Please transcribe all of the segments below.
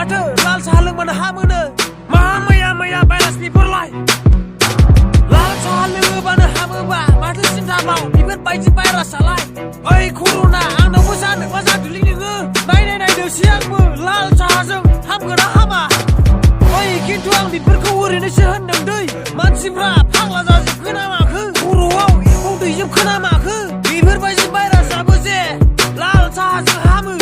माथो लाल साहा लोंबानो हामोनो मा मैया भाइरासनिफोरलाय लाल साहा लोङोबानो हामोबा माथो सिन्थाबाव बेफोरबायदि भाइरासालाय ओइ कर'ना आंनावबो जानो मा जादोलै नोङो नायनोसै आंबो लाल साहाजों हामगोना हामा ओइ खिन्थु आं बेफोरखौ ओरैनोसो होनदों दै मानसिफ्रा फाग्ला जाजोबखो ना माखो खर'आव एम्फौ दैजोबखो ना माखो बेफोरबायदि भाइरासाबो जे लाल साहाजों हामो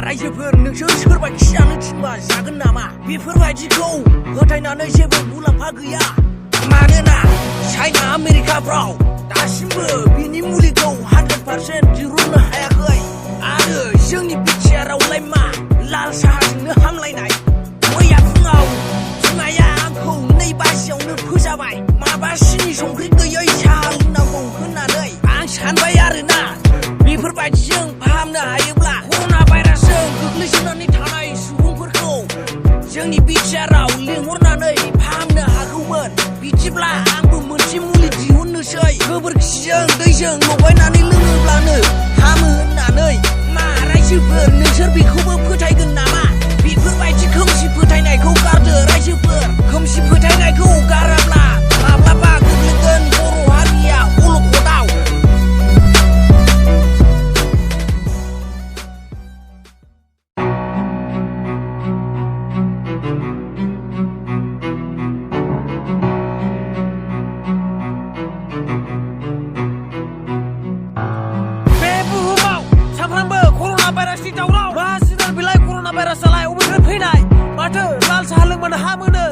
रायजोफोर नोंसोर सोरबा खिजानो थिनबा जागोन नामा बेफोरबायदिखौ फोथायनानै जेबो मुलाम्फा गैया मानोना चाइना आमेरिकाफ्राव दासिमबो बिनि मुलिखौ 100% दिहुननो हायाखै आरो जोंनि बिटिआरआवलाय मा लाल साहाजोंनो हामलायनाय मैया फुङाव बिमाया आंखौ 2 बाजियावनो फोजाबाय माबा सिनि संख्रि गैयै साहा लोंनांगौ होननानै आं सानबाय आरोना बेफोरबायदिजों फाहामनो हायोब्ला कर'ना भाइरासजों गोग्लैसोनानै थानाय सुबुंफोरखौ जोंनि बिटिआरआव लिंहरनानै फाहामनो हागौमोन बिदिब्ला आंबो मोनसे मुलि दिहुननोसै गोबोरखिजों दैजों लगायनानै लोङोब्लानो हामो होननानै मा रायजोफोर नोंसोर बेखौबो फोथायगोन नामा बेफोरबायदि खोमसि फोथायनायखौ गारदो रायजोफोर खोमसि फोथायनायखौ गाराब्ला माब्लाबा गोग्लैगोन बर' हारिया अलखदाव भाइरासनि दावराव मा सिनार बिलाइ कर'ना भाइरासालाय अबेनिफ्राय फैनाय माथो लाल साहा लोंबानो हामोनो